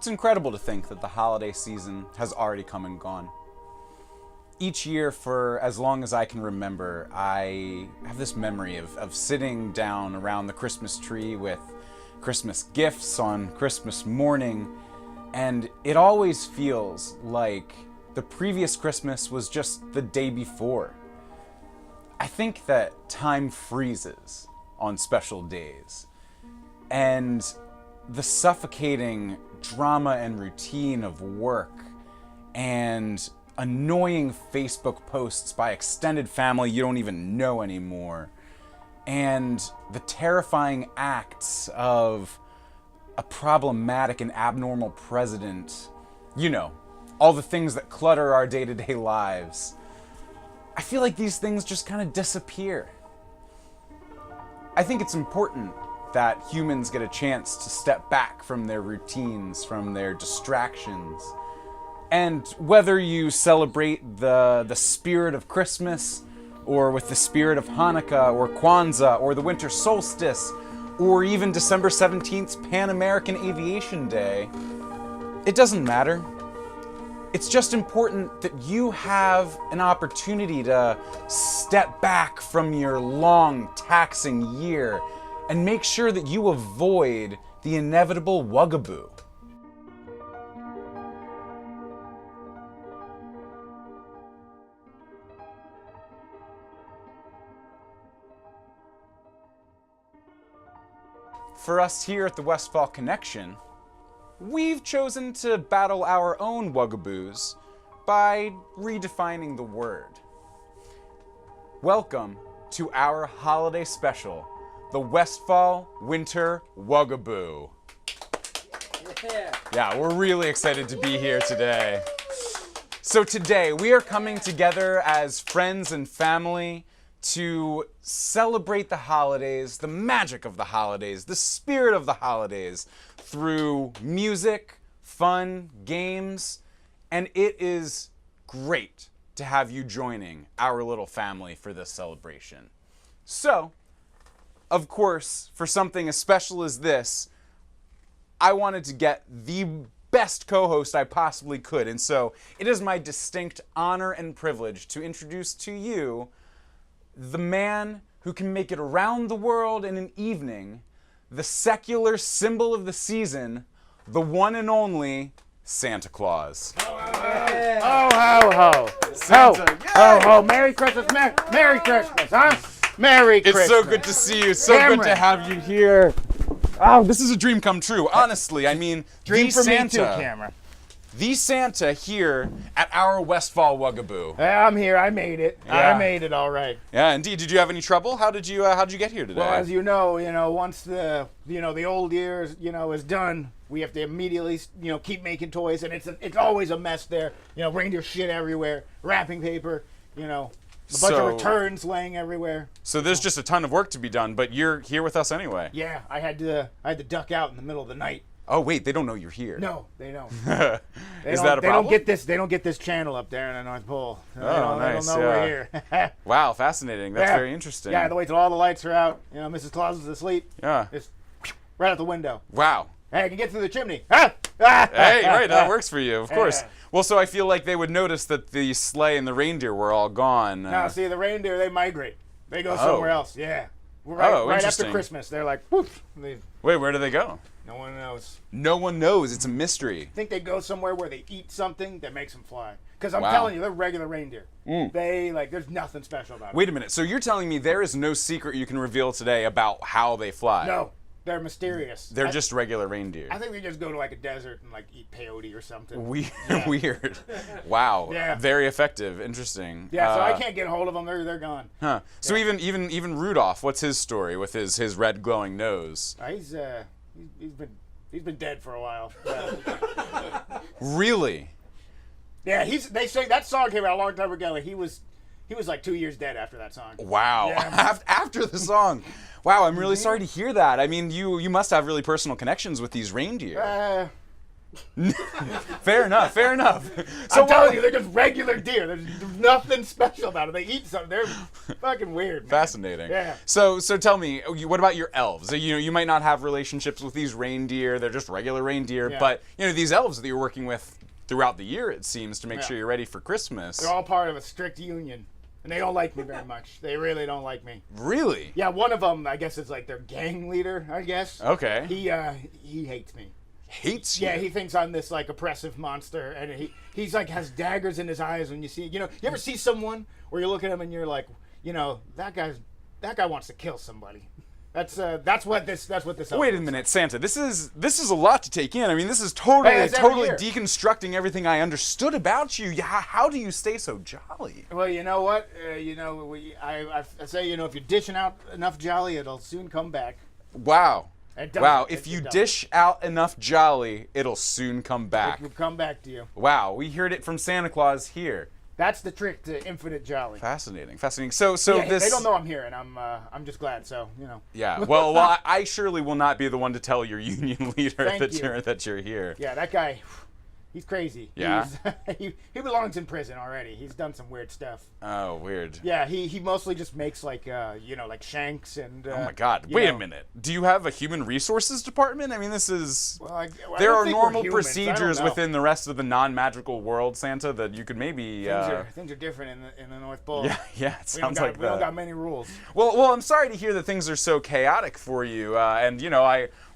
It's incredible to think that the holiday season has already come and gone. Each year, for as long as I can remember, I have this memory of sitting down around the Christmas tree with Christmas gifts on Christmas morning, and it always feels like the previous Christmas was just the day before. I think that time freezes on special days, and the suffocating drama and routine of work and annoying Facebook posts by extended family you don't even know anymore, and the terrifying acts of a problematic and abnormal president, all the things that clutter our day-to-day lives. I feel like these things just kind of disappear. I think it's important that humans get a chance to step back from their routines, from their distractions. And whether you celebrate the spirit of Christmas, or with the spirit of Hanukkah, or Kwanzaa, or the winter solstice, or even December 17th's Pan American Aviation Day, it doesn't matter. It's just important that you have an opportunity to step back from your long, taxing year and make sure that you avoid the inevitable Wugaboo. For us here at the Westfall Connection, we've chosen to battle our own Wugaboos by redefining the word. Welcome to our holiday special, the Westfall Winter Wugaboo. Yeah, we're really excited to be here today. So today, we are coming together as friends and family to celebrate the holidays, the magic of the holidays, the spirit of the holidays, through music, fun, games, and it is great to have you joining our little family for this celebration. So, of course, for something as special as this, I wanted to get the best co-host I possibly could, and so it is my distinct honor and privilege to introduce to you the man who can make it around the world in an evening, the secular symbol of the season, the one and only Santa Claus. Oh, ho, ho. Santa, ho, ho. Merry Christmas, Merry Christmas, huh? Merry Christmas. It's so good to see you. So good to have you here. Oh, this is a dream come true. Honestly, I mean, dream for Santa, me too, Cameron. The Santa here at our Westfall Wugaboo. Yeah, I'm here. I made it. Yeah. I made it all right. Yeah, indeed. Did you have any trouble? How'd you get here today? Well, as you know, once the old year is done, we have to immediately keep making toys, and it's always a mess there. Reindeer shit everywhere, wrapping paper, a bunch of returns laying everywhere. So there's just a ton of work to be done, but you're here with us anyway. Yeah, I had to duck out in the middle of the night. Oh wait, they don't know you're here. No, they don't. Is that a problem? They don't get this channel up there in the North Pole. Nice. They don't know we're here. Wow, fascinating. That's very interesting. Yeah, I have to wait till all the lights are out. Mrs. Claus is asleep. Yeah. It's right out the window. Wow. Hey, I can get through the chimney. Hey, right, that works for you, of course. Yeah. Well, so I feel like they would notice that the sleigh and the reindeer were all gone. Now, see, the reindeer, they migrate. They go somewhere else. Yeah. Right after Christmas, they're like, woof. Wait, where do they go? No one knows. No one knows. It's a mystery. I think they go somewhere where they eat something that makes them fly. Because I'm telling you, they're regular reindeer. There's nothing special about them. Wait a minute. So you're telling me there is no secret you can reveal today about how they fly? No. They're mysterious. They're just regular reindeer. I think they just go to like a desert and like eat peyote or something. Weird. Wow. Yeah. Very effective. Interesting. Yeah. So I can't get a hold of them. They're gone. Huh. So even Rudolph, what's his story with his red glowing nose? He's been dead for a while. Really? Yeah. They say that song came out a long time ago. He was like 2 years dead after that song. Wow. Yeah. After the song. Wow, I'm really sorry to hear that. I mean, you must have really personal connections with these reindeer. Fair enough. Fair enough. I'm telling you, they're just regular deer. There's nothing special about them. They eat something. They're fucking weird, man. Fascinating. Yeah. So tell me, what about your elves? You might not have relationships with these reindeer. They're just regular reindeer. Yeah. But, these elves that you're working with throughout the year, it seems, to make Yeah. sure you're ready for Christmas. They're all part of a strict union. And they don't like me very much. They really don't like me. Really? Yeah, one of them, I guess, is like their gang leader, I guess. Okay. He hates me. Hates you? Yeah, he thinks I'm this like oppressive monster, and he's like has daggers in his eyes when you see. You ever see someone where you look at him and you're like, that guy wants to kill somebody. That's what this. Wait a minute, Santa. This is a lot to take in. I mean, this is totally Hey, it's every year. deconstructing everything I understood about you. How do you stay so jolly? Well, you know what? I say, if you're dishing out enough jolly, it'll soon come back. Wow. It doesn't. Wow, if you dish out enough jolly, it'll soon come back. It will come back to you. Wow, we heard it from Santa Claus here. That's the trick to infinite jolly. Fascinating. So Yeah, this. they don't know I'm here, and I'm just glad. So Yeah. Well, I surely will not be the one to tell your union leader that you're here. Yeah, that guy, he's crazy. Yeah? He belongs in prison already. He's done some weird stuff. Oh, weird. Yeah, he mostly just makes like shanks and. Oh my God! Wait a minute. Do you have a human resources department? I mean, this is. Well, I there don't are think normal we're humans. I don't procedures know. within the rest of the non-magical world, Santa, that you could maybe. Things are different in the North Pole. Yeah. It sounds like we don't that. got many rules. Well, I'm sorry to hear that things are so chaotic for you, and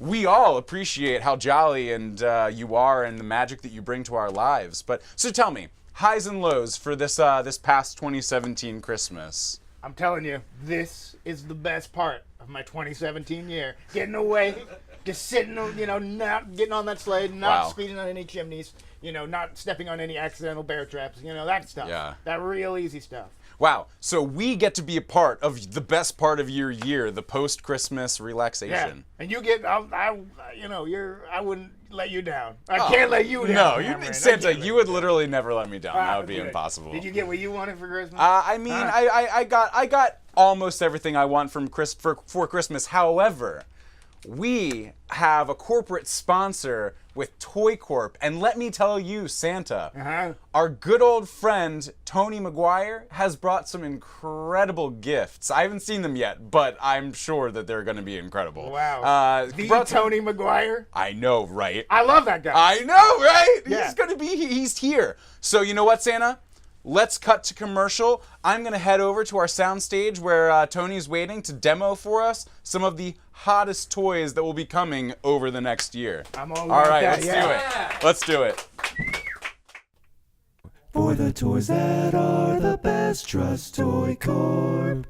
we all appreciate how jolly and you are and the magic that you bring to our lives. But so tell me, highs and lows for this past 2017 Christmas. I'm telling you, this is the best part of my 2017 year. Getting away, just sitting, not getting on that sled, not speeding on any chimneys, not stepping on any accidental bear traps, that stuff. Yeah. That real easy stuff. Wow, so we get to be a part of the best part of your year, the post-Christmas relaxation. Yeah. And you get, I wouldn't let you down. I can't let you down. No, Cameron. Santa, you would literally never let me down. That would be Good. impossible. Did you get what you wanted for Christmas? I got almost everything I want for Christmas. However, we have a corporate sponsor with ToyCorp, and let me tell you, Santa, our good old friend Tony McGuire has brought some incredible gifts. I haven't seen them yet, but I'm sure that they're going to be incredible. Wow. Tony McGuire? I know, right? I love that guy. I know, right? Yeah. He's here. So you know what, Santa? Let's cut to commercial. I'm going to head over to our soundstage where Tony's waiting to demo for us some of the hottest toys that will be coming over the next year. I'm all right, that, let's do it. Let's do it. For the toys that are the best, trust ToyCorp.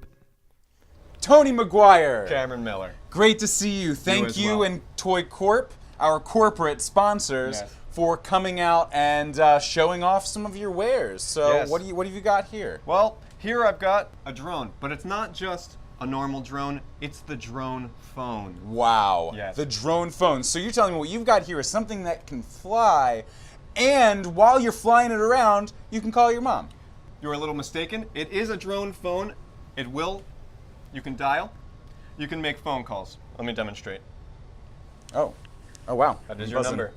Tony McGuire. Cameron Miller. Great to see you. Thank as you well. and ToyCorp, our corporate sponsors, Yes. for coming out and showing off some of your wares. So Yes. what have you got here? Well, here I've got a drone, but it's not just a normal drone, it's the drone phone. Wow. Yes. The drone phone. So you're telling me what you've got here is something that can fly, and while you're flying it around, you can call your mom. You're a little mistaken. It is a drone phone. You can dial, you can make phone calls. Let me demonstrate. Oh wow. That is your Buzzing. number.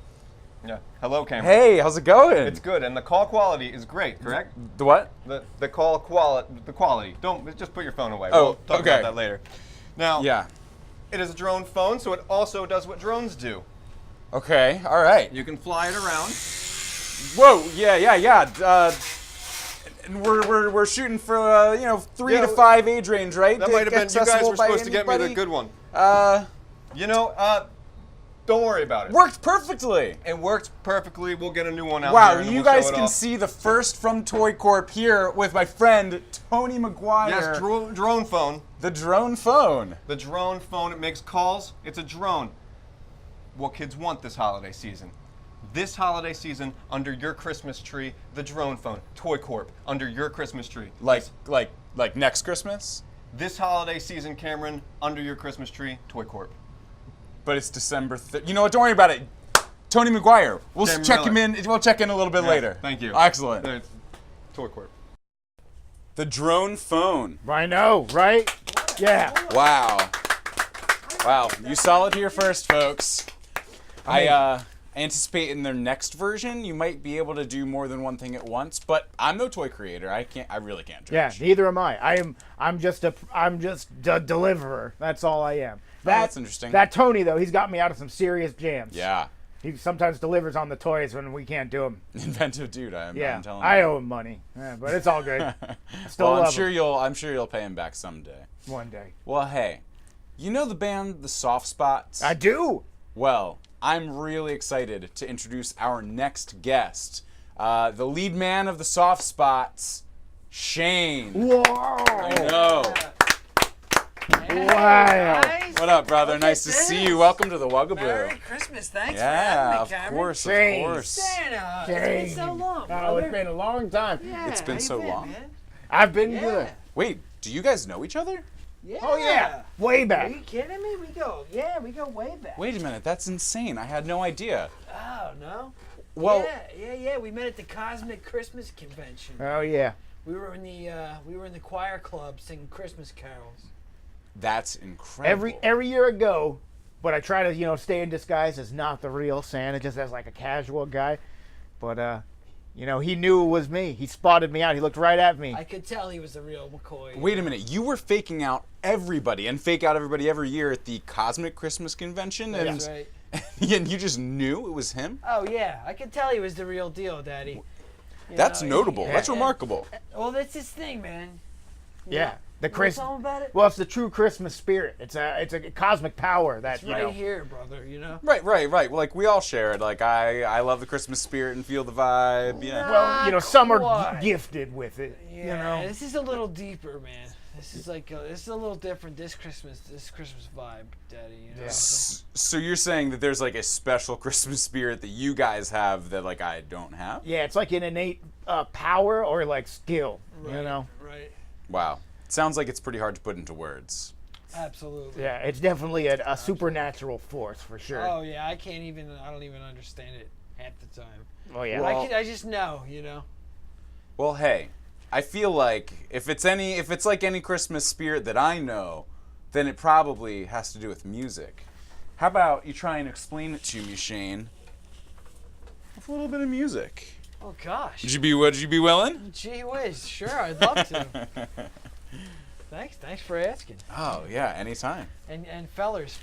Yeah. Hello, Cameron. Hey, how's it going? It's good, and the call quality is great, correct? The what? The call quality. Don't just put your phone away. Oh, we'll talk okay. about that later. Now, Yeah. it is a drone phone, so it also does what drones do. Okay. All right. You can fly it around. Whoa. Yeah. And we're shooting for 3 to 5 age range, right? That might have been. You guys were supposed to get me the good one. Don't worry about it. Worked perfectly. It worked perfectly. We'll get a new one out Wow, here. And you we'll guys show it can off. see the first from ToyCorp here with my friend Tony McGuire. Yes, drone phone. The drone phone. The drone phone. It makes calls. It's a drone. What kids want this holiday season. This holiday season, under your Christmas tree, the drone phone. ToyCorp, under your Christmas tree. Like next Christmas? This holiday season, Cameron, under your Christmas tree, ToyCorp. But it's December 3rd. You know what? Don't worry about it. Tony McGuire. We'll Cameron check Miller. him in. We'll check in a little bit Yeah, later. Thank you. Excellent. It's ToyCorp. The drone phone. I know, right? Yeah. Wow. You saw it here first, folks. I anticipate in their next version, you might be able to do more than one thing at once. But I'm no toy creator. I really can't judge. Yeah, neither am I. I'm just a deliverer. That's all I am. That's interesting. That Tony though, he's got me out of some serious jams. Yeah. He sometimes delivers on the toys when we can't do them. Inventive dude, I'm telling you. I owe him money, but it's all good. I still Well, love him. I'm sure you'll pay him back someday. One day. Well, hey, you know the band The Soft Spots? I do. Well, I'm really excited to introduce our next guest, the lead man of The Soft Spots, Shane. Whoa! I know. Wow. Guys. What up, brother? Look Nice at to see this. you. Welcome to the Wugaboo. Merry Christmas. Thanks for Yeah, having of me, Cameron. course, Shane. of course. Santa. It's Shane. been so long, Oh, brother. it's been a long time. Yeah, It's been how you so long. Man? I've been Yeah. good. Wait, do you guys know each other? Yeah. Oh yeah, way Are back. you kidding me? We go way back. Wait a minute, that's insane. I had no idea. Oh, no? Well, Yeah. We met at the Cosmic Christmas Convention. Oh yeah. We were in the choir club singing Christmas carols. that's incredible. Every year I go, but I try to stay in disguise as not the real Santa, just as like a casual guy. But he knew it was me. He spotted me out. He looked right at me. I could tell he was the real McCoy. Wait a minute, you were faking out everybody and fake out everybody every year at the Cosmic Christmas Convention? And, That's right. and you just knew it was him? Oh, yeah. I could tell he was the real deal, Daddy. You That's know, notable. That's and- remarkable. Well, that's his thing, man. Yeah, the You wanna Chris. tell him about it? Well, it's the true Christmas spirit. It's a cosmic power that It's right here, brother, you know? Right. Well, like, we all share it. Like, I love the Christmas spirit and feel the vibe. Yeah. Well, some are Quite. gifted with it. Yeah, this is a little deeper, man. This is a little different this Christmas vibe, Daddy. You know? Yeah. So you're saying that there's, like, a special Christmas spirit that you guys have that, like, I don't have? Yeah, it's like an innate power or like skill. Right. Wow. Sounds like it's pretty hard to put into words. Absolutely. Yeah, it's definitely a supernatural force for sure. Oh yeah, I don't even understand it half the time. Oh yeah. Well- I just know, you know. Well, hey, I feel like if it's like any Christmas spirit that I know, then it probably has to do with music. How about you try and explain it to me, Shane, with a little bit of music? Oh gosh. Would you be willing? Gee whiz, sure, I'd love to. Thanks for asking. Oh yeah, anytime. And fellers,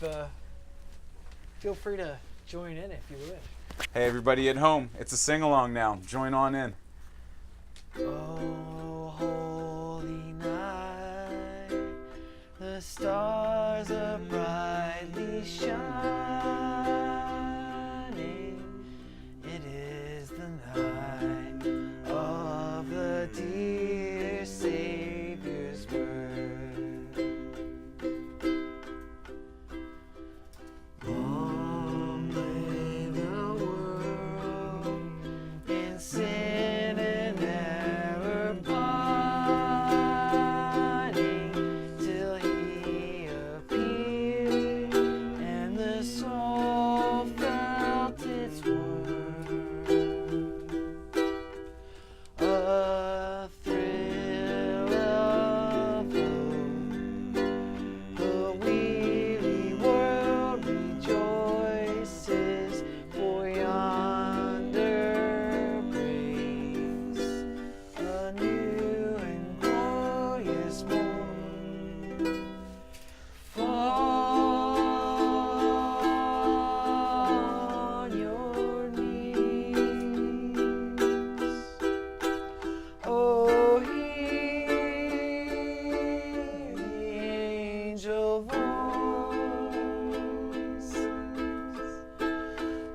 feel free to join in if you wish. Hey, everybody at home, it's a sing-along now. Join on in. Oh, holy night, the stars are brightly shining. It is the night of the dear Savior's birth. Long lay the world in sin and error pining, till he appeared and the soul felt its worth. A thrill of hope, the weary world rejoices, for yonder breaks a new and glorious morn. Fall on your knees. Oh, hear the angel voices.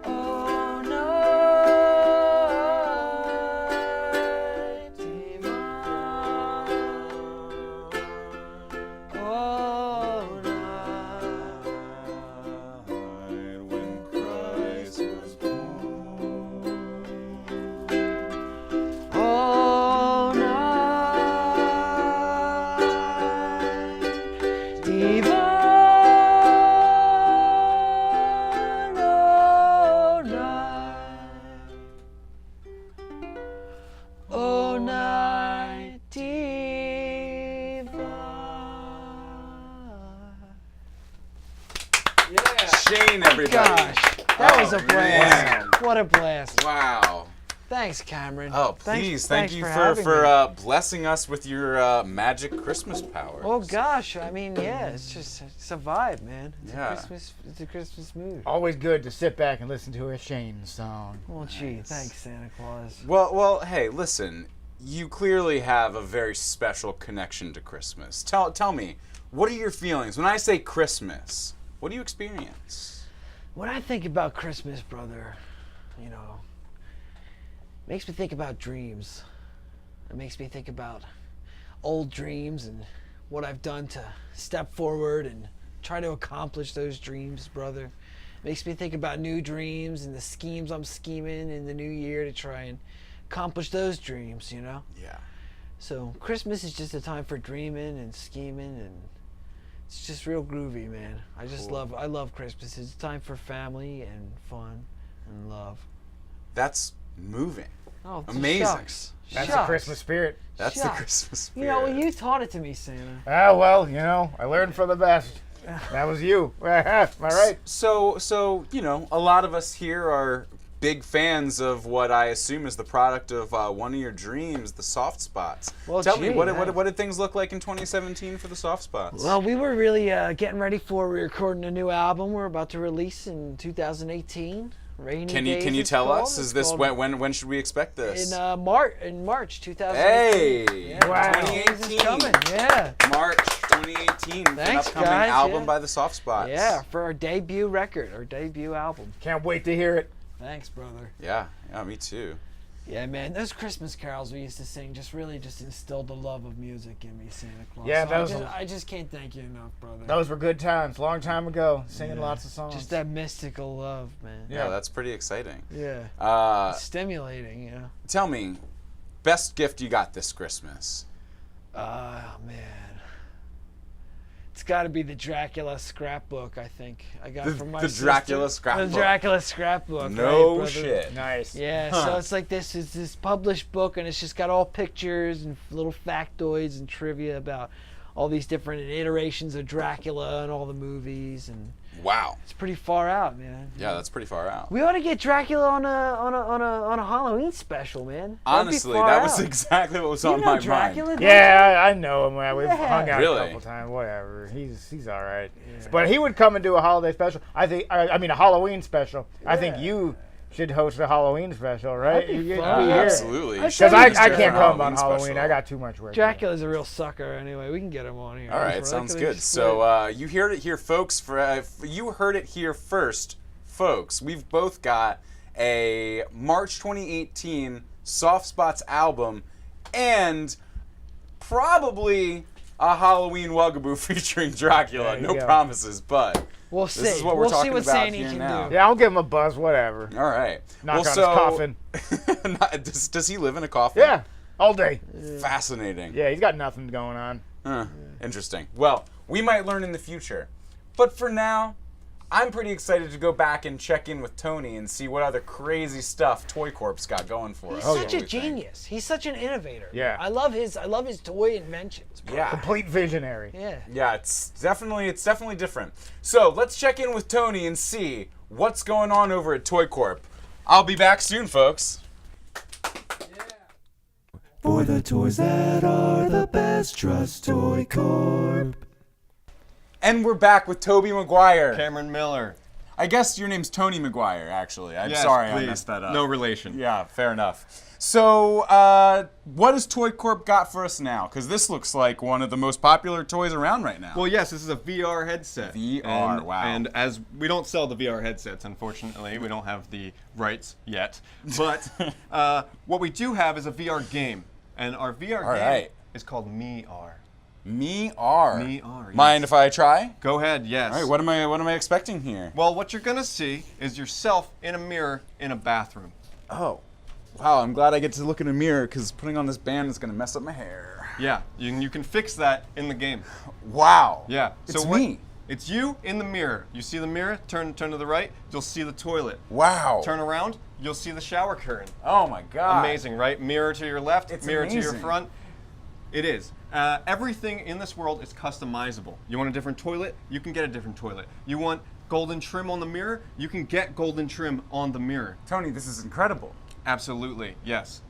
Oh, night divine. Oh, night when Christ was born. all night divine, oh night divine. Yeah. Shane, everybody. Gosh, that was a blast. Man. What a blast. Wow. Thanks, Cameron. Oh, please. Thank you having for me. blessing us with your magic Christmas power. Oh gosh, I mean, yeah, it's a vibe, man. Yeah. It's a Christmas mood. Always good to sit back and listen to a Shane song. Well, gee, thanks, Santa Claus. Well, hey, listen. You clearly have a very special connection to Christmas. Tell me, what are your feelings when I say Christmas? What do you experience? When I think about Christmas, brother, you know, it makes me think about dreams. It makes me think about old dreams and what I've done to step forward and try to accomplish those dreams, brother. It makes me think about new dreams and the schemes I'm scheming in the new year to try and accomplish those dreams, you know? Yeah. So Christmas is just a time for dreaming and scheming, and it's just real groovy, man. I love Christmas. It's a time for family and fun and love. That's moving. Oh, Amazing. Shucks. That's the Shucks. Christmas spirit. That's the Shucks. Christmas spirit. You know, well, you taught it to me, Santa. Ah, well, you know, I learned from the best. That was you. Am I right? So you know, a lot of us here are big fans of what I assume is the product of one of your dreams, the soft spots. Well, Tell me, gee, what did things look like in 2017 for the soft spots? Well, we were really getting ready for recording a new album we're about to release in 2018. Rainy can Days, you it's tell called. us? Is It's this called- when should we expect this? in March 2018. Hey, Yeah, Wow. 2018. It's coming. Yeah. March 2018. An Thanks, upcoming guys, album yeah. by the Soft Spots. Yeah, for our debut record, our debut album. Can't wait to hear it. Thanks, brother. Yeah, me too. Yeah, man, those Christmas carols we used to sing just really instilled the love of music in me, Santa Claus. Yeah, So that was I just can't thank you enough, brother. Those were good times. Long time ago. Singing Yeah. lots of songs. Just that mystical love, man. Yeah, that's pretty exciting. Yeah. Stimulating, you know. Tell me, best gift you got this Christmas? Oh, man. It's got to be the Dracula scrapbook, I think. I got from my the sister. Dracula scrapbook? The Dracula scrapbook. No right, brother? shit. Nice. Yeah, Huh. so it's like it's this published book, and it's just got all pictures and little factoids and trivia about all these different iterations of Dracula and all the movies, and Wow. it's pretty far out, man. Yeah, that's pretty far out. We ought to get Dracula on a Halloween special, man. That'd be Honestly, far that was out. exactly what was You on know my Dracula, mind. don't Yeah, I know him. We've Yeah. hung out Really? a couple times. Whatever. He's all right. But he would come and do a holiday special. I mean a Halloween special. I think Yeah. you should host a Halloween special, right? That'd be You get fun. to be here. Absolutely. I Because said I he's can't different come on Halloween Halloween. special. I got too much work. Dracula's a real sucker. Anyway, we can get him on here. All right, Brother. sounds Can we good. just So you heard it here, folks. You heard it here first, folks. We've both got a March 2018 Soft Spots album and probably a Halloween Wugaboo featuring Dracula. There you No go. promises, but We'll see. this is what we're we'll see talking what about Santa here can now. do. Yeah, I'll give him a buzz. Whatever. All right. Knock on his so, coffin. does he live in a coffin? Yeah, all day. Fascinating. Yeah, he's got nothing going on. Interesting. Well, we might learn in the future. But for now, I'm pretty excited to go back and check in with Tony and see what other crazy stuff ToyCorp's got going for He's us. such a What we think. genius. He's such an innovator. Yeah. I love his toy inventions. Bro. Yeah. Complete visionary. Yeah. Yeah, it's definitely different. So let's check in with Tony and see what's going on over at ToyCorp. I'll be back soon, folks. For the toys that are the best, trust ToyCorp. And we're back with Toby Maguire. Cameron Miller. I guess your name's Tony Maguire, actually. I'm Yes, sorry please. I messed that up. No relation. Yeah, fair enough. So, what has ToyCorp got for us now? Because this looks like one of the most popular toys around right now. Well, yes, this is a VR headset. VR, wow. And as we don't sell the VR headsets, unfortunately, we don't have the rights yet. But what we do have is a VR game, and our VR All game right. is called Me-R. Me-R. Me-R, yes. Mind if I try? Go ahead, yes. All right, what am I expecting here? Well, what you're gonna see is yourself in a mirror in a bathroom. Oh. Wow, I'm glad I get to look in a mirror because putting on this band is going to mess up my hair. Yeah, you can fix that in the game. Wow. Yeah. It's me. It's you in the mirror. You see the mirror, turn to the right, you'll see the toilet. Wow. Turn around, you'll see the shower curtain. Oh my God. Amazing, right? Mirror to your left, It's mirror to your amazing. front. It is. Everything in this world is customizable. You want a different toilet? You can get a different toilet. You want golden trim on the mirror, you can get golden trim on the mirror. Tony, this is incredible. Absolutely, yes.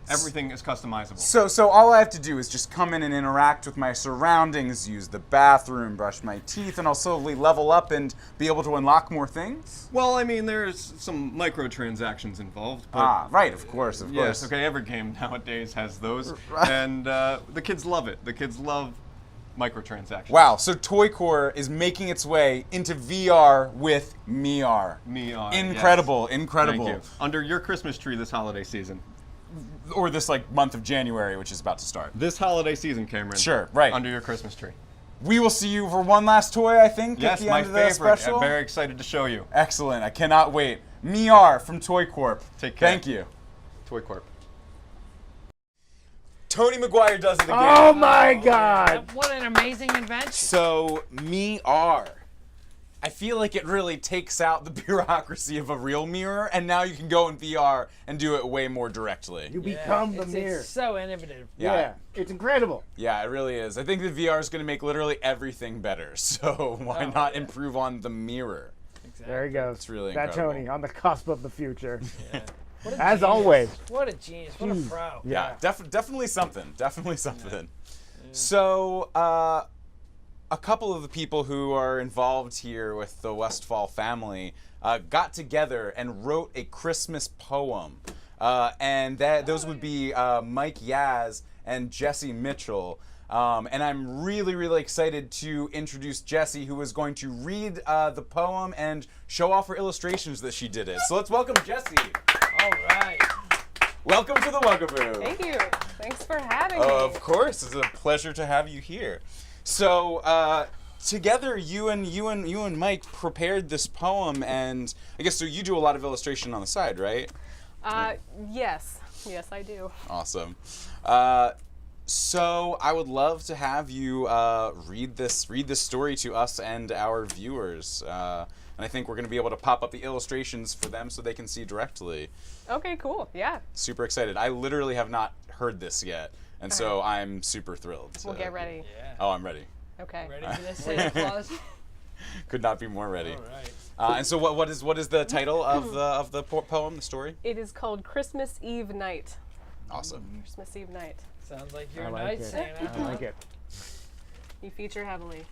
Everything is customizable. So all I have to do is just come in and interact with my surroundings, use the bathroom, brush my teeth, and I'll slowly level up and be able to unlock more things? Well, I mean, there's some microtransactions involved. But Right, of course. yes, okay, every game nowadays has those. Right. And the kids love it. The kids love microtransactions. Wow, so ToyCorp is making its way into VR with MER. MER, Incredible, yes. incredible. Thank you. Under your Christmas tree this holiday season. Or this month of January, which is about to start. This holiday season, Cameron. Sure, right. Under your Christmas tree. We will see you for one last toy, I think, Yes, at the my end of the favorite. special. I'm very excited to show you. Excellent, I cannot wait. MER from ToyCorp. Take care. Thank you. ToyCorp. Tony McGuire does it again. Oh my God! What an amazing invention. So, MER. I feel like it really takes out the bureaucracy of a real mirror, and now you can go in VR and do it way more directly. You become the mirror. It's so innovative. Yeah, it's incredible. Yeah, it really is. I think the VR is going to make literally everything better, so why not improve on the mirror? Exactly. There he goes. It's really that incredible. Tony on the cusp of the future. What a As genius. always. What a genius. What a pro. Yeah, definitely something. Definitely something. So, a couple of the people who are involved here with the Westfall family got together and wrote a Christmas poem. And those would be Mike Yaz and Jessie Mitchell. And I'm really, really excited to introduce Jessie, who is going to read the poem and show off her illustrations that she did it. So let's welcome Jessie. All right. Welcome to the Wugaboo. Thank you. Thanks for having me. Of course, it's a pleasure to have you here. So together, you and Mike prepared this poem, and I guess so. You do a lot of illustration on the side, right? Yes, I do. Awesome. So I would love to have you read this story to us and our viewers. And I think we're going to be able to pop up the illustrations for them so they can see directly. Okay, cool. Yeah. Super excited. I literally have not heard this yet, and so I'm super thrilled. We'll get ready. Yeah. Oh, I'm ready. Okay. Ready for this, Santa Claus? Could not be more ready. All right. And so, what is the title of the poem, the story? It is called Christmas Eve Night. Awesome. Christmas Eve Night. Sounds like your I like night, it. Santa. I like it. You feature heavily.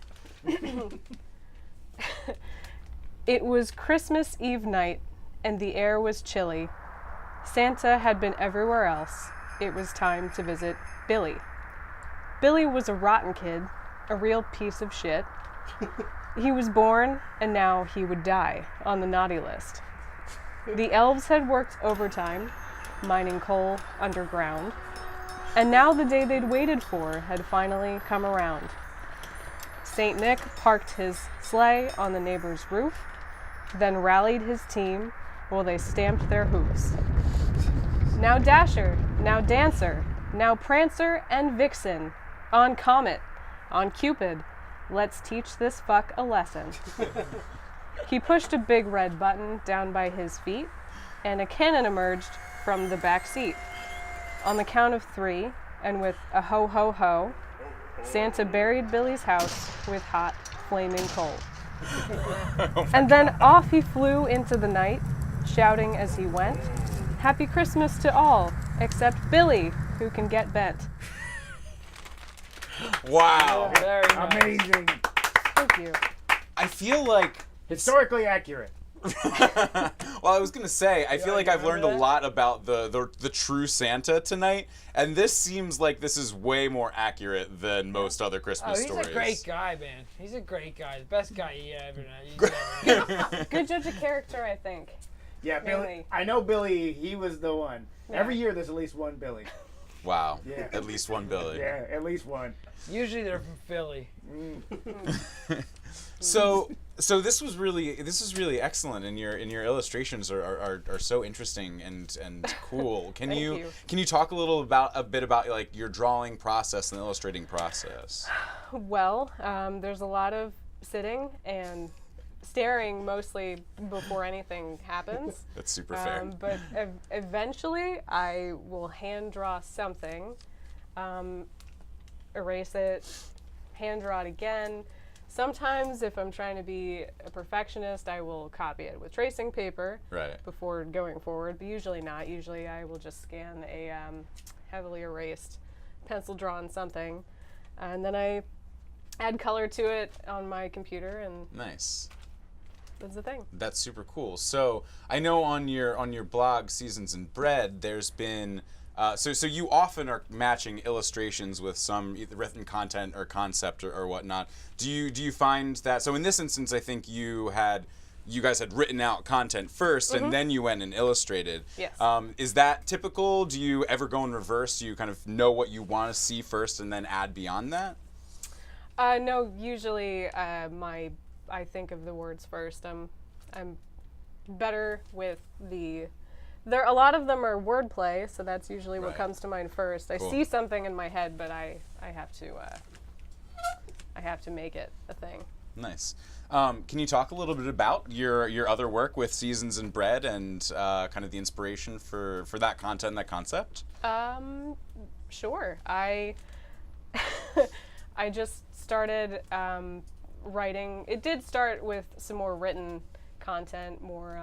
It was Christmas Eve night, and the air was chilly. Santa had been everywhere else. It was time to visit Billy. Billy was a rotten kid, a real piece of shit. He was born, and now he would die on the naughty list. The elves had worked overtime, mining coal underground, and now the day they'd waited for had finally come around. Saint Nick parked his sleigh on the neighbor's roof, then rallied his team while they stamped their hooves. Now Dasher, now Dancer, now Prancer and Vixen, on Comet, on Cupid, let's teach this fuck a lesson. He pushed a big red button down by his feet, and a cannon emerged from the back seat. On the count of 3, and with a ho ho ho, Santa buried Billy's house with hot, flaming coal. And then off he flew into the night, shouting as he went, "Happy Christmas to all, except Billy, who can get bent." Wow. Very nice. Amazing. Thank you. I feel like. Historically accurate. Well, I was gonna say, I feel like I've learned a remember that? lot about the true Santa tonight, and this seems like this is way more accurate than most other Oh, Christmas he's stories. a great guy, man. He's a great guy. The best guy you ever know. Good judge of character, I think. Yeah, Billy. Really? I know Billy. He was the one. Yeah. Every year there's at least one Billy. Wow. Yeah. At least one Billy. Yeah, at least one. Usually they're from Philly. So this is really excellent, and your illustrations are so interesting and cool. Can Thank you you. can you talk a bit about like your drawing process and illustrating process? Well, there's a lot of sitting and staring mostly before anything happens. That's super fair. But eventually, I will hand draw something, erase it, hand draw it again, Sometimes, if I'm trying to be a perfectionist, I will copy it with tracing paper Right. before going forward, but usually not. Usually I will just scan a heavily erased, pencil-drawn something, and then I add color to it on my computer, and Nice. that's the thing. That's super cool. So I know on your blog, Seasons and Bread, there's been so you often are matching illustrations with some either written content or concept or whatnot. Do you find that? So in this instance, I think you guys had written out content first and then you went and illustrated. Yes. Is that typical? Do you ever go in reverse? Do you kind of know what you want to see first and then add beyond that? No, usually I think of the words first. I'm better with a lot of them are wordplay, so that's usually what Right. comes to mind first. I Cool. see something in my head, but I have to make it a thing. Nice. Can you talk a little bit about your other work with Seasons and Bread and kind of the inspiration for that content and that concept? Sure. I just started writing. It did start with some more written content, more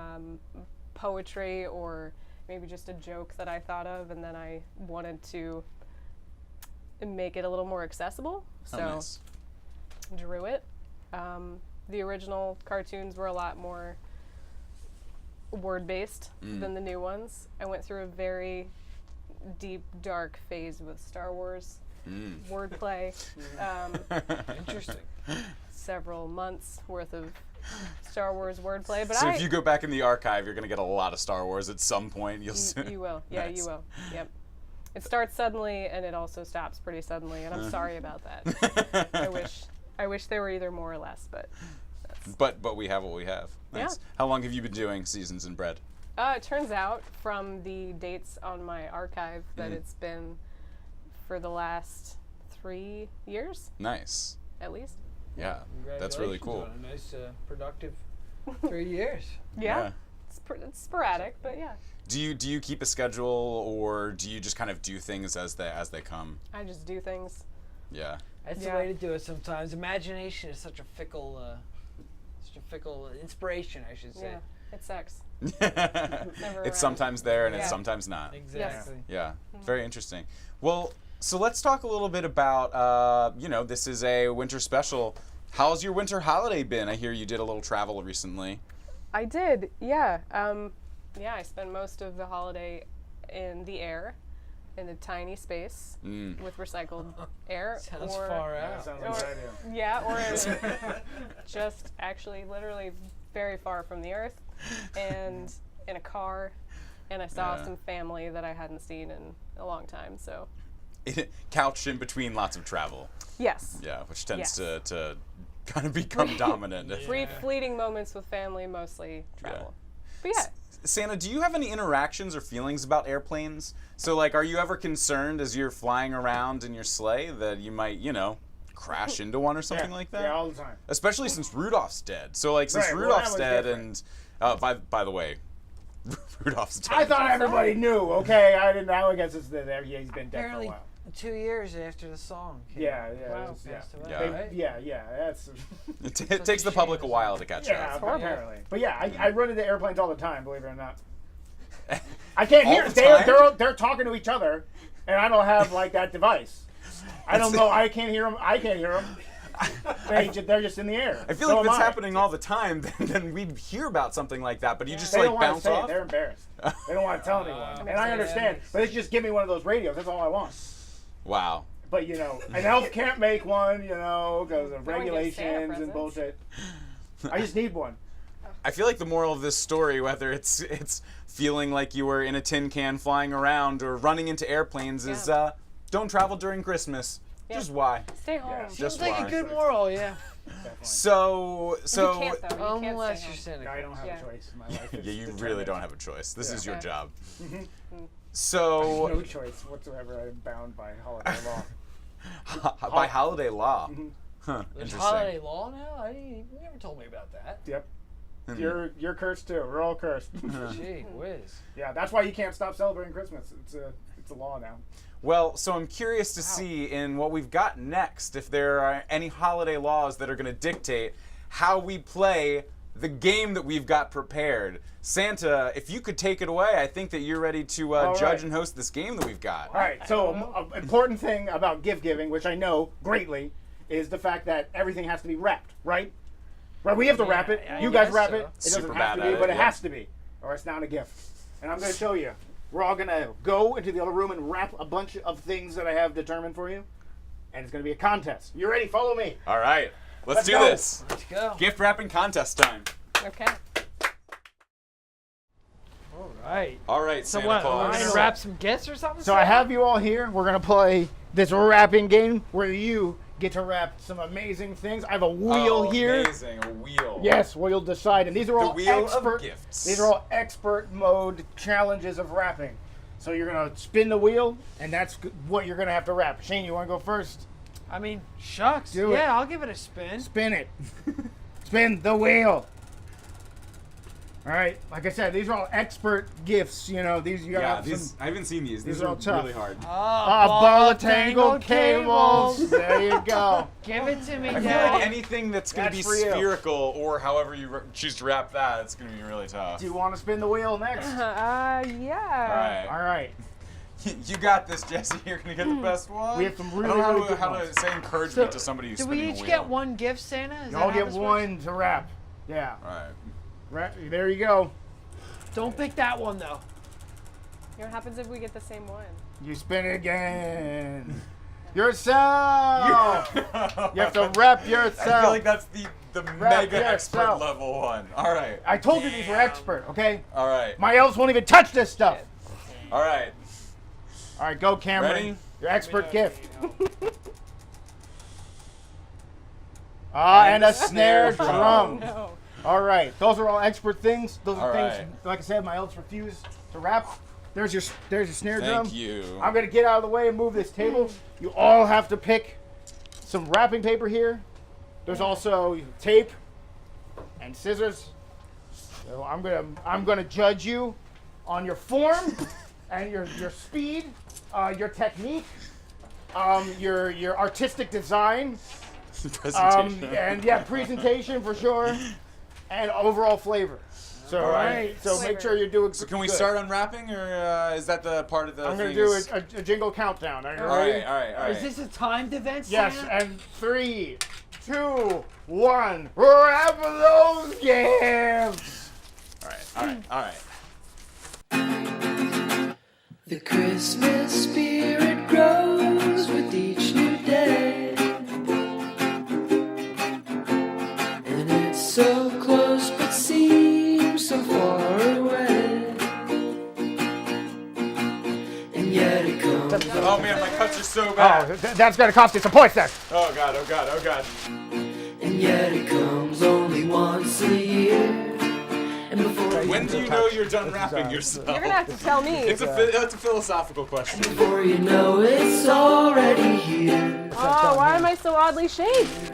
poetry, or maybe just a joke that I thought of, and then I wanted to make it a little more accessible. So Nice. drew it. The original cartoons were a lot more word-based than the new ones. I went through a very deep, dark phase with Star Wars wordplay. Interesting. Several months worth of Star Wars wordplay, but So if you go back in the archive, you're going to get a lot of Star Wars at some point. you will. Yeah, Nice. you will. Yep. It starts suddenly and it also stops pretty suddenly, and I'm sorry about that. I wish they were either more or less, but But we have what we have. Nice. Yeah. How long have you been doing Seasons and Bread? it turns out from the dates on my archive that it's been for the last 3 years Nice. at least. Yeah, that's really cool. On a nice, productive 3 years. Yeah. It's sporadic, but yeah. Do you keep a schedule, or do you just kind of do things as they come? I just do things. Yeah. That's Yeah. the way to do it sometimes. Imagination is such a fickle inspiration, I should say. Yeah. It sucks. It's around. sometimes there and it's Yeah. sometimes not. Exactly. Yeah, very interesting. Well, so let's talk a little bit about, this is a winter special. How's your winter holiday been? I hear you did a little travel recently. I did, yeah. I spent most of the holiday in the air, in a tiny space with recycled air. Sounds or, far That out. sounds like a good idea. Yeah, or just actually literally very far from the earth, and in a car, and I saw Yeah. some family that I hadn't seen in a long time, so. Couched in between lots of travel. Yes. Yeah, which tends Yes. to kind of become dominant. Fleeting moments with family, mostly travel. But yeah. Santa, do you have any interactions or feelings about airplanes? So, like, are you ever concerned as you're flying around in your sleigh that you might, crash into one or something like that? Yeah, all the time. Especially since Rudolph's dead. So, like, since Right, well, Rudolph's that was dead different. and, by the way, Rudolph's dead. I thought everybody knew. Okay, I didn't. I guess it's that he's been dead for a Apparently, while. 2 years after the song came Yeah, out. yeah, Wow. it was- yeah. Passed away, Yeah. right? Yeah, that's. It takes the public a while to catch Yeah, up. horrible. apparently. But yeah, I run into airplanes all the time. Believe it or not. I can't All hear. the time? They're talking to each other, and I don't have like that device. I don't know. I can't hear them. I can't hear them. They're just in the air. I feel So like if am it's I. happening all the time, then we'd hear about something like that. But you just They don't like want to bounce say it. off. They're embarrassed. They don't want to tell anyone. And I understand, but it's just give me one of those radios. That's all I want. Wow. But an elf can't make one, because of No one gives Santa regulations and presents. bullshit. I just need one. I feel like the moral of this story, whether it's feeling like you were in a tin can flying around or running into airplanes, is Yeah. don't travel during Christmas. Yeah. Just why? Stay home. Just Seems like why. a good moral, yeah. So You can't, though. You can't Unless stay you're home. Santa I don't have Yeah. a choice. My life is yeah, you determined. really don't have a choice. This is your Okay. job. No So choice whatsoever. I'm bound by holiday law. by holiday law. Huh, There's interesting. holiday law now? You never told me about that. Yep. Hmm. You're cursed too. We're all cursed. Gee whiz. Yeah, that's why you can't stop celebrating Christmas. It's It's a law now. Well, so I'm curious to see in what we've got next if there are any holiday laws that are going to dictate how we play the game that we've got prepared. Santa, if you could take it away, I think that you're ready to judge and host this game that we've got. All right, so an important thing about gift giving, which I know greatly, is the fact that everything has to be wrapped, right? Right, we have to wrap it. I You guys guess wrap so. it. It Super doesn't have to bad be, at but it, it yeah. has to be, or it's not a gift. And I'm going to show you. We're all going to go into the other room and wrap a bunch of things that I have determined for you, and it's going to be a contest. You ready? Follow me. All right, let's do go. this. Let's go. Gift wrapping contest time. Okay. All right. All right, So Santa what? We're Claus. gonna wrap some gifts or something? So I have you all here. We're going to play this wrapping game where you get to wrap some amazing things. I have a wheel here. Amazing, a wheel. Yes, we'll decide. And these are all wheel of expert gifts. These are all expert mode challenges of wrapping. So you're gonna spin the wheel, and that's what you're gonna have to wrap. Shane, you wanna go first? I mean, shucks. Do it. Yeah, I'll give it a spin. Spin it. Spin the wheel. All right. Like I said, these are all expert gifts. You know, these you gotta Yeah, have these some. I haven't seen these. These are are all tough. really hard. Oh, A ball of tangled cables. There you go. Give it to me, I feel Dad. like anything that's going to be That's for you. spherical or however you choose to wrap that, it's going to be really tough. Do you want to spin the wheel next? Yeah. All All right. You got this, Jesse. You're going to get the best one. We have some I really, don't know really good how ones. to say encouragement to somebody who's Do spinning we a each wheel. get one gift, Santa? Is Y'all that how get this works? one to wrap. Yeah. All right. Right. There you go. Don't pick that one, though. You know what happens if we get the same one? You spin it again. Yourself. You have to wrap yourself. I feel like that's the Wrap mega expert yourself. level one. All right. I told you these were expert, okay? All right. My elves won't even touch this stuff. All right. All right, go, Cameron. Ready? Your expert gift. And a snare drum. No. All right, those are all expert things. Those are All things, right. like I said, my elves refuse to wrap. There's your snare drum. Thank you. I'm gonna get out of the way and move this table. You all have to pick some wrapping paper here. There's also tape and scissors. So I'm gonna judge you on your form and your speed, your technique, your artistic design, Presentation. and yeah, presentation for sure, and overall flavor. So All right. so make sure you're doing. So can we good. start unwrapping, or is that the part of the I'm gonna thing do is- a jingle countdown. Are you All ready? right, all right, all right. Is this a timed event, Yes, Santa? and 3, 2, 1. Wrap those gifts. All right, all right, all right. The Christmas spirit grows with each new day, and it's so close but seems so far away, and yet it comes. Oh man, my cuts are so Oh, bad. that's gonna cost you some points there. Oh god, oh god, oh god. And yet it comes only once a year. And before When do you know you're done wrapping yourself? You're gonna have to tell me. It's a philosophical question. before you know it's already here. Oh, why am I so oddly shaped?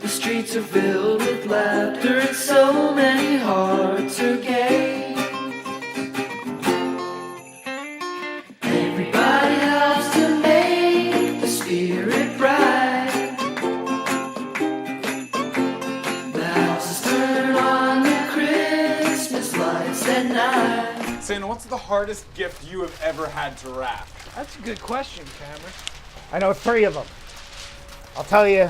The streets are filled with laughter and so many hearts are gay. Everybody helps to make the spirit bright. The houses turn on the Christmas lights at night. Santa, what's the hardest gift you have ever had to wrap? That's a good question, Cameron. I know 3 of them. I'll tell you,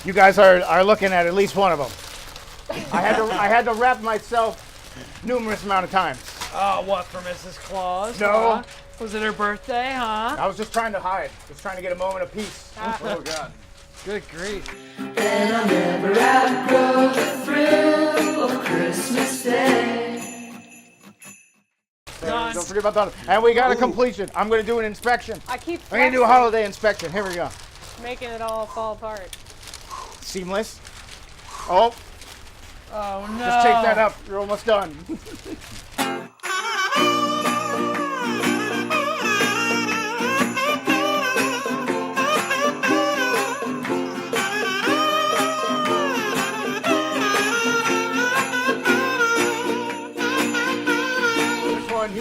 you guys are looking at least one of them. I had to wrap myself numerous amount of times. Oh, what, for Mrs. Claus? No. Huh? Was it her birthday, huh? I was just trying to hide, just trying to get a moment of peace. Oh god. Good grief. And I'll never outgrow the thrill of Christmas Day. Done. Don't forget about that. And we got a completion. I'm going to do an inspection. I keep I'm going to do a flexing, holiday inspection. Here we go. making it all fall apart. Seamless. Oh, Oh, no. just take that up. You're almost done.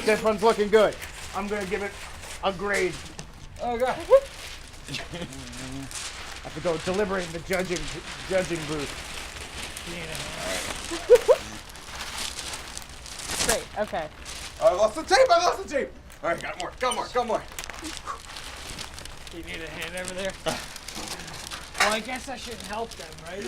This one's looking good. I'm going to give it a grade. Oh god. I have to go deliberate in the judging booth. Great. Okay. I lost the tape. All right, got more. You need a hand over there? Well, I guess I shouldn't help them, right?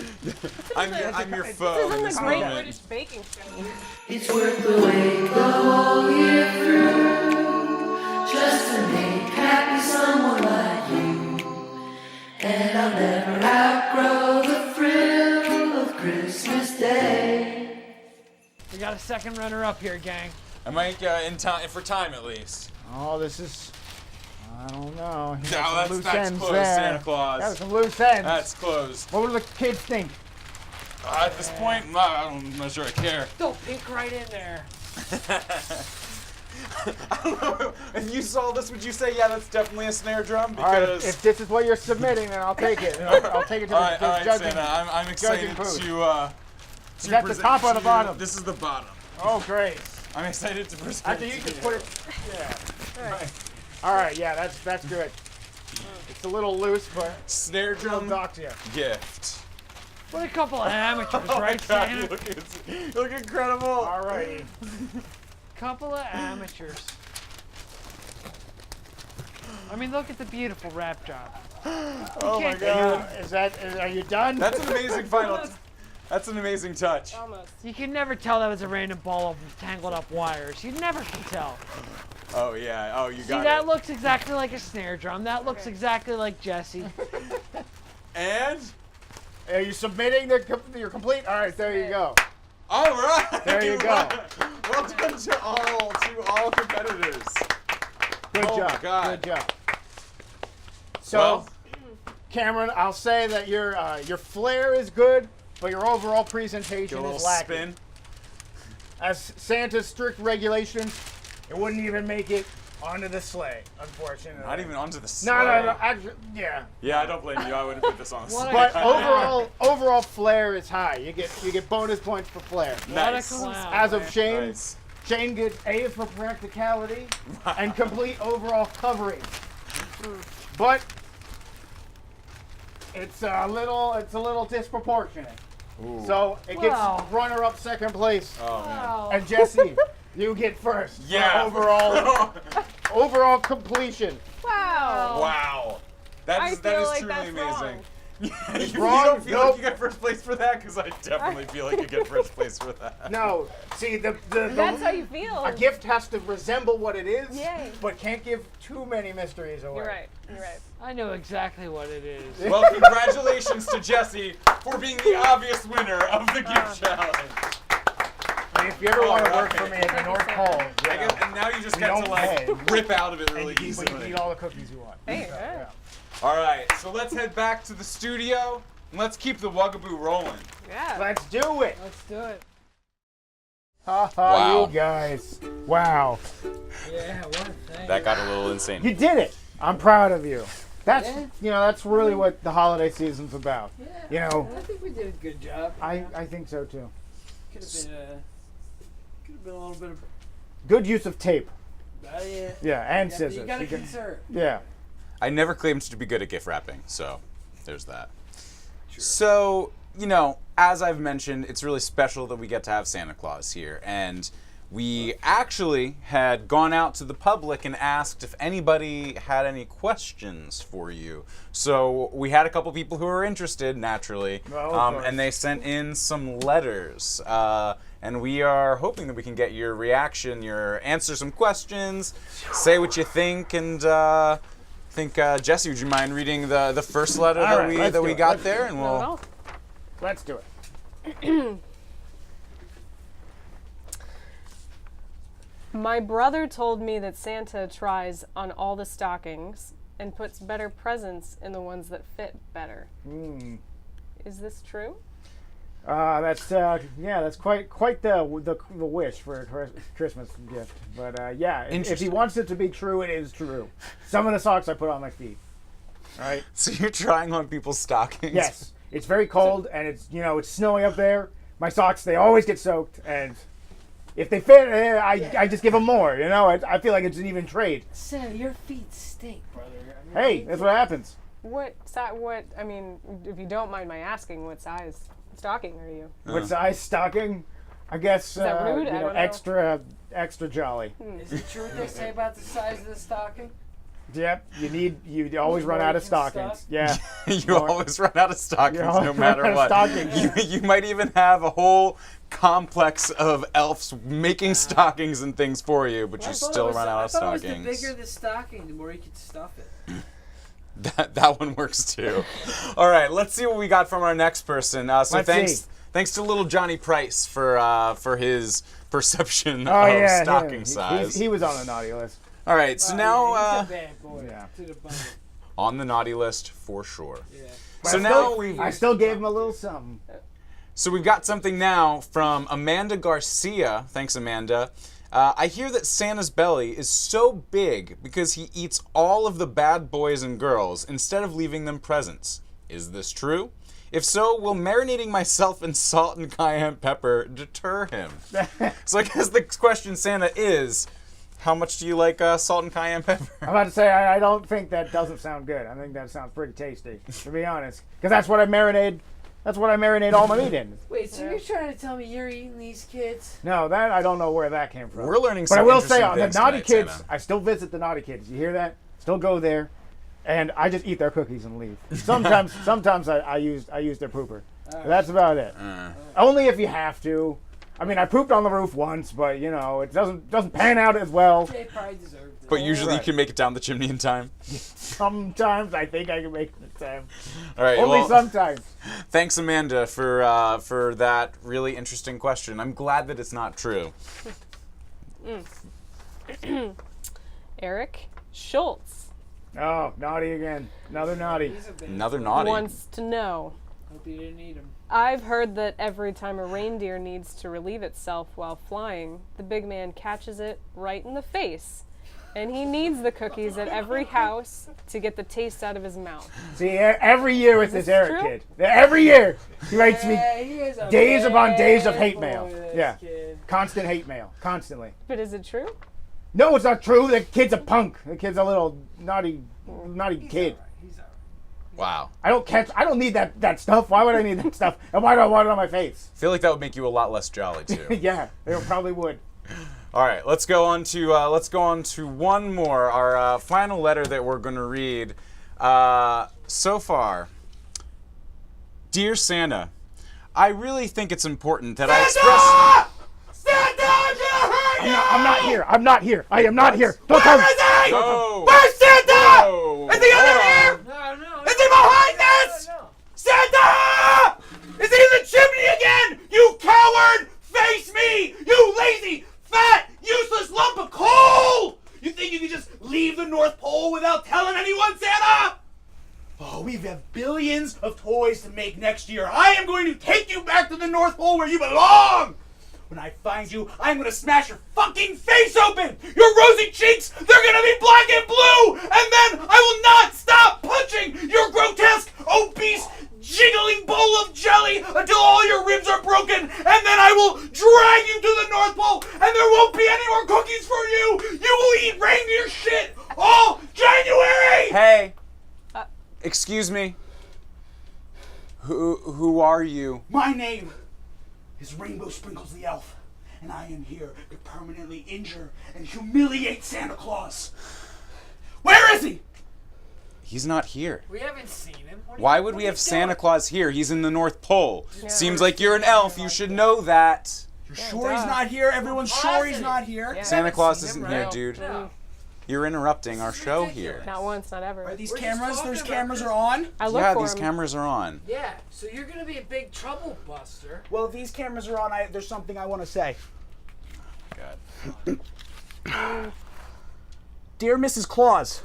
I'm your foe in This this is the Great moment. British Baking Show. It's worth the wait the whole year through, just to make happy someone like you. And I'll never outgrow the thrill of Christmas Day. We got a second runner-up here, gang. I might in time for time at least. Oh, this is. I don't know. No, Some that's loose close, ends there. Santa Claus. That was some loose ends. That's closed. What would the kids think? At this point, I'm not sure I care. They'll peek right in there. I don't know. If you saw this, would you say, yeah, that's definitely a snare drum? All right, Because if this is what you're submitting, then I'll take it. I'll take it to all the right, judging. Santa, I'm excited booth. to Is that the present top or to the you- bottom? This is the bottom. Oh, great. I'm excited to present. After you to can put it. Yeah. All right, yeah, that's good. It's a little loose, but snare it'll drum dock to you. gift. What a couple of amateurs, Oh my right, God, Santa? you look incredible. All righty. Couple of amateurs. I mean, look at the beautiful rap job. Oh my can't- God. Are you done? That's an amazing final. That's an amazing touch. Almost. You can never tell that was a random ball of tangled up wires. You never can tell. Oh yeah. Oh, you See, got that it. looks exactly like a snare drum. That looks exactly like Jessie. And Are you submitting your complete? All right, there you go. all right. There you go. Well done to all competitors. Good Oh job. my God. Good job. So, Well, Cameron, I'll say that your flair is good, but your overall get presentation a little is lacking. spin. As Santa's strict regulations, it wouldn't even make it onto the sleigh, unfortunately. Not even onto the sleigh. No. Actually, yeah. Yeah, I don't blame you. I wouldn't put this on the What sleigh. a- But overall flair is high. You get bonus points for flair. Nice. What a clown. As of man. Shane, Nice. Shane gets A for practicality and complete overall coverage. But it's a little disproportionate. Ooh. So it gets Wow. runner-up second place, Oh man. Wow. and Jesse, you get first. for Yeah. overall completion. Wow. Wow. I That feel is like truly that's amazing. wrong. you wrong? don't feel Nope. like you get first place for that? Because I definitely feel like you get first place for that. No, see That's how you feel. a gift has to resemble what it is, Yay. but can't give too many mysteries away. You're right. You're right. I know exactly what it is. Well, congratulations to Jesse for being the obvious winner of the gift challenge. And if you ever want to All work for right. me at the North Pole, I guess, and now you just We get to don't like pay. rip out of it really but you can easily. eat all the cookies you want. Hey, So, yeah. All right, so let's head back to the studio and let's keep the Wugaboo rolling. Yeah. Let's do it. Let's do it. Ha ha, Wow. you guys. Wow. Yeah, what a thing. That got a little insane. You did it. I'm proud of you. That's Yeah. that's really what the holiday season's about. You know, I think we did a good job. I think so too. Could have been a little bit of. Good use of tape. Yeah. Yeah, and You scissors. gotta You can- conserve. yeah. I never claimed to be good at gift wrapping, so there's that. So, you know, as I've mentioned, it's really special that we get to have Santa Claus here. And we actually had gone out to the public and asked if anybody had any questions for you. So we had a couple people who were interested, naturally, Well, of course. and they sent in some letters. And we are hoping that we can get your reaction, answer some questions, say what you think, and Jesse, would you mind reading the first letter All right, let's that do we it. got Let's there, and Not at we'll. all. Let's do it. My brother told me that Santa tries on all the stockings and puts better presents in the ones that fit better. Is this true? That's quite the wish for a Christmas gift. But yeah, if he Interesting. wants it to be true, it is true. Some of the socks I put on my feet. All right. So you're trying on people's stockings? Yes, it's very cold and it's it's snowy up there. My socks, they always get soaked, and If they fit, I just give them more. You know, I feel like it's an even trade. Santa, your feet stink, brother. Hey, that's what happens. What I mean, if you don't mind my asking, what size stocking are you? What size stocking? I guess that rude? I don't know. extra jolly. Is it true what they say about the size of the stocking? Yep, you always run out of stockings. Yeah. You always run out of stockings always no matter run out what. of stockings. You might even have a whole complex of elves making stockings and things for you, but you still run out of stockings. The bigger the stocking, the more you can stuff it. That one works too. All right, let's see what we got from our next person. Thanks to little Johnny Price for his perception of stocking size. He was on the naughty list. All right, so now he's a bad boy. Yeah. To the bone. on the naughty list for sure. Yeah. So now I still gave him a little something. So we've got something now from Amanda Garcia. Thanks, Amanda. I hear that Santa's belly is so big because he eats all of the bad boys and girls instead of leaving them presents. Is this true? If so, will marinating myself in salt and cayenne pepper deter him? So I guess the question, Santa, is how much do you like salt and cayenne pepper? I'm about to say I don't think that doesn't sound good. I think that sounds pretty tasty, to be honest, because that's what I marinate. That's what I marinate all my meat in. Wait, so you're trying to tell me you're eating these kids? No, that I don't know where that came from. We're learning But some I will say, interesting the things naughty tonight, kids, Santa. I still visit the naughty kids. You hear that? Still go there, and I just eat their cookies and leave. Sometimes I use their pooper. That's about it. Only if you have to. I mean, I pooped on the roof once, but you know, it doesn't pan out as well. They probably deserved it. But usually Right. you can make it down the chimney in time. Sometimes I think I can make it the time. All right. Only well, sometimes. Thanks, Amanda, for that really interesting question. I'm glad that it's not true. Eric Schultz Oh, naughty again. Another naughty. He's a bad Another boy. naughty. wants to know. Hope you didn't eat him. I've heard that every time a reindeer needs to relieve itself while flying, the big man catches it right in the face. And he needs the cookies at every house to get the taste out of his mouth. See, every year with this this Eric true? kid. Every year he writes me He is a days upon days of bad hate boy, mail. this Yeah. kid. Constant hate mail. Constantly. But is it true? No, it's not true. The kid's a punk. The kid's a little naughty kid. He's all right. Wow. I don't need that stuff. Why would I need that stuff? And why do I want it on my face? I feel like that would make you a lot less jolly too. Yeah, they probably would. All right, let's go on to one more. Our final letter that we're going to read so far. Dear Santa, I really think it's important that I express. I'm not here. I'm not here. I am not here. Don't come. No. Where's Santa? No. Is he under here? No. Is he behind this? No. Santa! Is he in the chimney again? You coward! Face me! You lazy, fat, useless lump of coal! You think you can just leave the North Pole without telling anyone, Santa? Oh, we have billions of toys to make next year. I am going to take you back to the North Pole where you belong! When I find you, I'm gonna smash your fucking face open! Your rosy cheeks, they're gonna be black and blue! And then I will not stop punching your grotesque, obese, jiggling bowl of jelly until all your ribs are broken, and then I will drag you to the North Pole, and there won't be any more cookies for you! You will eat reindeer shit all January! Hey. Excuse me. Who are you? My name is Rainbow Sprinkles the Elf, and I am here to permanently injure and humiliate Santa Claus. Where is he? He's not here. We haven't seen him. Why would we have Santa Claus here? He's in the North Pole. Seems like you're an elf. You should know that. You're sure he's not here? Everyone's sure he's not here? Yeah. Santa Claus seen isn't him, here, right? dude. No. You're interrupting our show here. Not once, not ever. Are these We're just cameras? talking Those about cameras this. are on? I look Yeah, for these him. cameras are on. Yeah, so you're gonna be a big trouble buster. Well, if these cameras are on, there's something I want to say. God. Dear Mrs. Claus,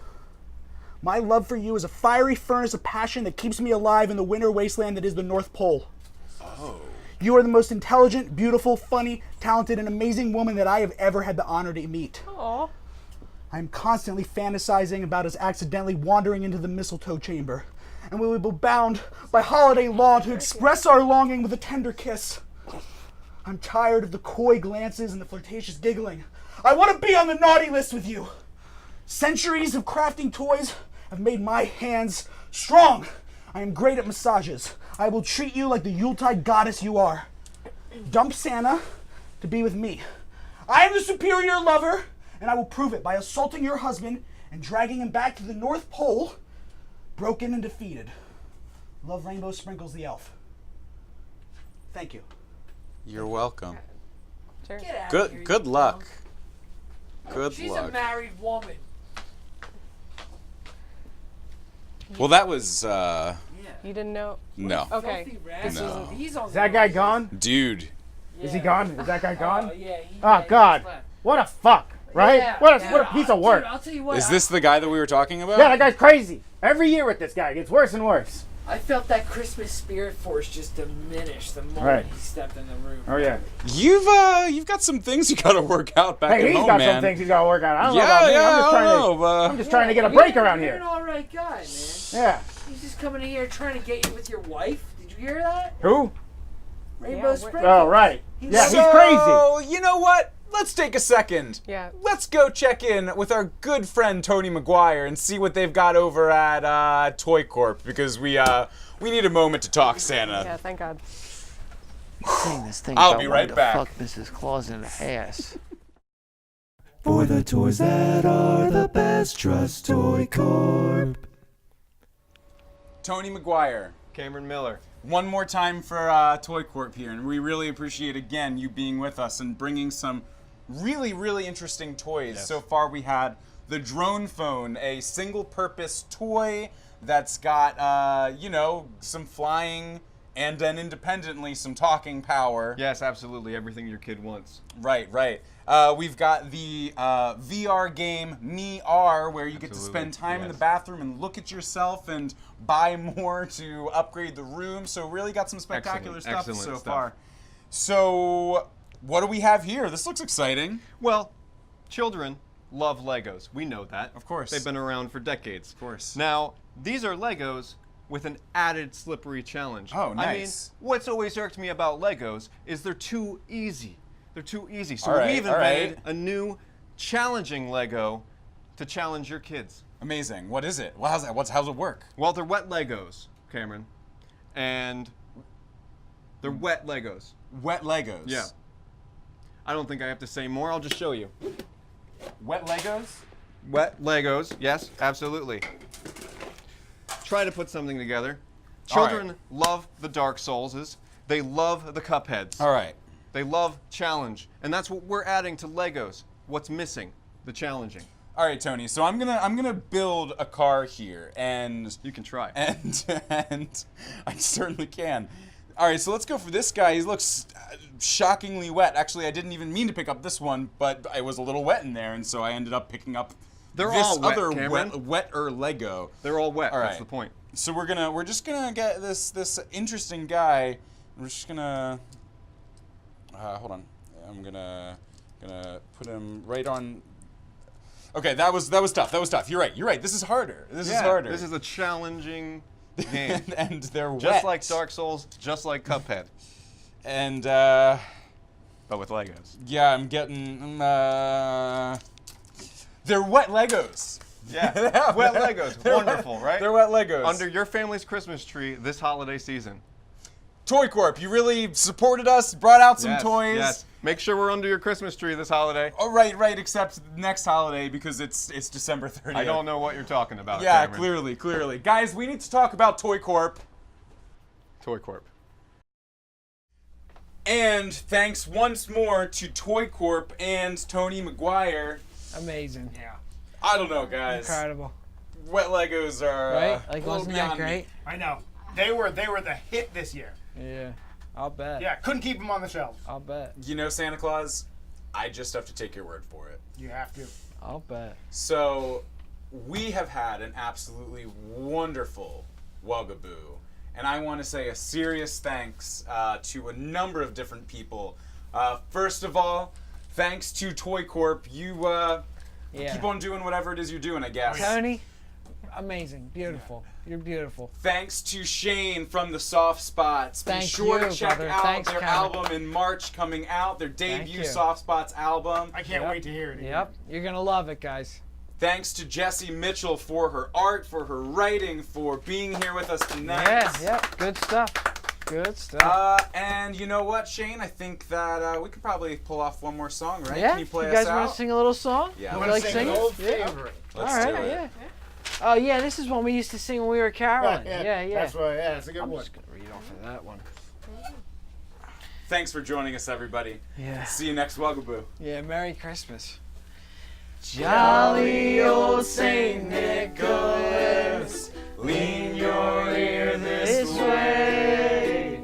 my love for you is a fiery furnace of passion that keeps me alive in the winter wasteland that is the North Pole. Oh. You are the most intelligent, beautiful, funny, talented, and amazing woman that I have ever had the honor to meet. Aw. I am constantly fantasizing about us accidentally wandering into the mistletoe chamber, and we will be bound by holiday law to express our longing with a tender kiss. I'm tired of the coy glances and the flirtatious giggling. I want to be on the naughty list with you. Centuries of crafting toys have made my hands strong. I am great at massages. I will treat you like the Yuletide goddess you are. Dump Santa to be with me. I am the superior lover, and I will prove it by assaulting your husband and dragging him back to the North Pole, broken and defeated. Love Rainbow Sprinkles the elf. Thank you. You're welcome. Sure. Get out of here, Good you luck. punk. Good She's luck. a married woman. Well, that was Yeah. You didn't know? no. Okay. Filthy rats. No. He's on Is that guy gone? Dude. Is he gone? Is that guy gone? Oh, yeah. Oh, God. What a fuck, right? Yeah, what yeah. a piece of work. Dude, I'll tell you what. Is this the guy that we were talking about? Yeah, that guy's crazy. Every year with this guy, it gets worse and worse. I felt that Christmas spirit force just diminish the moment Right. he stepped in the room. Oh, yeah. You've got some things you got to work out back Hey, at he's home, got man. some things he's got to work out. I don't know Yeah, about me. yeah, I'm I just don't trying know, to, but I'm just trying to get a break around You're here. an alright guy, man. Yeah. He's just coming in here trying to get you with your wife. Did you hear that? Who? Rainbow Yeah, Sprinkles. Oh, right. Yeah, he's so, crazy. you know what? Let's take a second. Yeah. Let's go check in with our good friend Tony McGuire and see what they've got over at ToyCorp, because we need a moment to talk Santa. Yeah, thank God. Saying this thing I'll about be wanting right to back. fuck Mrs. Claus in the ass. For the toys that are the best, trust ToyCorp. Tony McGuire. Cameron Miller. One more time for ToyCorp here, and we really appreciate again you being with us and bringing some really, really interesting toys. Yes. So far we had the drone phone, a single-purpose toy that's got, some flying and then independently some talking power. Yes, absolutely. Everything your kid wants. Right. We've got the VR game Me R, where you get to Absolutely, spend time in the yes. bathroom and look at yourself and buy more to upgrade the room. So really got some spectacular stuff Excellent so stuff. far. So what do we have here? This looks exciting. Well, children love Legos. We know that. Of course. They've been around for decades. Of course. Now, these are Legos with an added slippery challenge. Oh, I mean, nice. what's always irked me about Legos is they're too easy. They're too easy. So All right, we've all invented right. a new challenging Lego to challenge your kids. Amazing. What is it? Well, how's it work? Well, they're wet Legos, Cameron. And they're wet Legos. Wet Legos. Yeah. I don't think I have to say more. I'll just show you. Wet Legos? Wet Legos, yes, absolutely. Try to put something together. All right. Children love the Dark Soulses. They love the Cupheads. All right. They love challenge. And that's what we're adding to Legos. What's missing? The challenging. All right, Tony. So I'm gonna build a car here, and You can try. and I certainly can. All right, so let's go for this guy. He looks shockingly wet. Actually, I didn't even mean to pick up this one, but I was a little wet in there, and so I ended up picking up They're this all wet, other Cameron. wetter Lego. They're all wet. All That's right. the point. So we're just gonna get this interesting guy. We're just gonna hold on. I'm gonna put him right on. Okay, that was tough. That was tough. You're right. This is harder. This is harder. This is a challenging game. and they're wet. Just like Dark Souls, just like Cuphead, And but with Legos. yeah, I'm getting. They're wet Legos. Yeah, wet Legos. They're Wonderful, wet- right? They're wet Legos. Under your family's Christmas tree this holiday season. ToyCorp, you really supported us, brought out some Yes, toys. Yes. Make sure we're under your Christmas tree this holiday. Oh, right, except next holiday because it's December 30th. I don't know what you're talking about. Yeah, Cameron. clearly. Guys, we need to talk about ToyCorp. ToyCorp. And thanks once more to ToyCorp and Tony McGuire. Amazing. Yeah. I don't know, guys. Incredible. Wet Legos are Right? a Like, little wasn't that beyond me. great? I know. They were the hit this year. Yeah. I'll bet. Yeah, couldn't keep them on the shelves. I'll bet. You know, Santa Claus, I just have to take your word for it. You have to. I'll bet. So, we have had an absolutely wonderful Wugaboo. And I want to say a serious thanks to a number of different people. First of all, thanks to ToyCorp. You Yeah. keep on doing whatever it is you're doing, I guess. Tony, amazing, beautiful. You're beautiful. Thanks to Shane from the Soft Spots. Be Thank sure you, to check brother. out Thanks, their Cameron. album in March coming out, their debut you. Soft Spots album. I can't wait to hear it. Yep, you're gonna love it, guys. Thanks to Jessie Mitchell for her art, for her writing, for being here with us tonight. Yep, good stuff. Good stuff. And you know what, Shane? I think that we could probably pull off one more song, right? Yeah, Can you play you guys us out? want to sing a little song? Yeah. You I I like want to sing singing? an old Yeah. favorite. Let's All right, do it. yeah. Oh yeah, this is one we used to sing when we were caroling. Yeah. That's right. Yeah, it's a good I'm one. just gonna read off of that one. Thanks for joining us, everybody. Yeah. See you next Wugaboo. Yeah, Merry Christmas. Jolly old Saint Nicholas, lean your ear this way.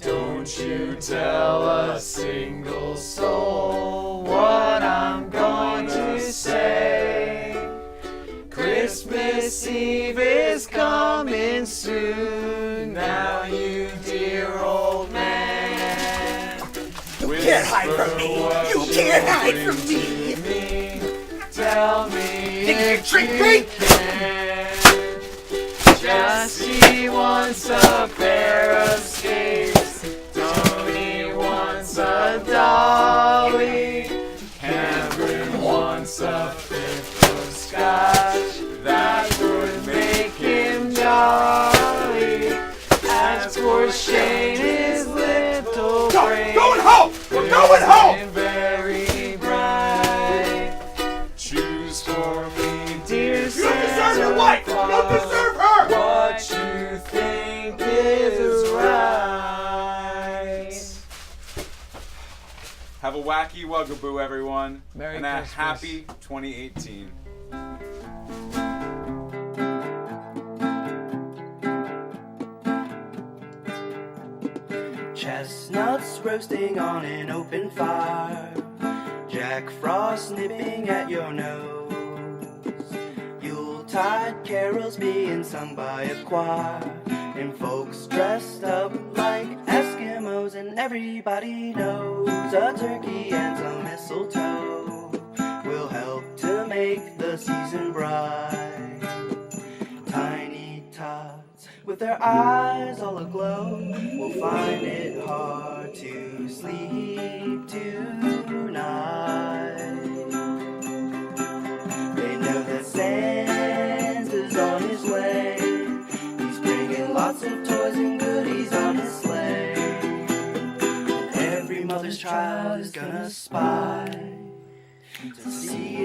Don't you tell a single soul what I'm going to say. Christmas Eve is coming soon. Now, you dear old man. You can't hide from me. You can't hide from me. Tell me Think you if can trick you me? can. Jessie wants a pair of skates. Tony wants a dolly. Cameron wants a fifth of scotch. That would make him jolly. As for Shane, his little brain Going home. We're going home. is very bright. Choose for me, dear You don't deserve your wife. You don't deserve her. what you think is right. Have a wacky Wugaboo, everyone. Merry and a Christmas. happy 2018. Chestnuts roasting on an open fire, Jack Frost nipping at your nose, Yuletide carols being sung by a choir, and folks dressed up like Eskimos, and everybody knows a turkey and some mistletoe will help to make the season bright. Tiny tots with their eyes all aglow will find it hard to sleep tonight. They know that Santa's on his way. He's bringing lots of toys and goodies on his sleigh. And every mother's child is gonna spy to see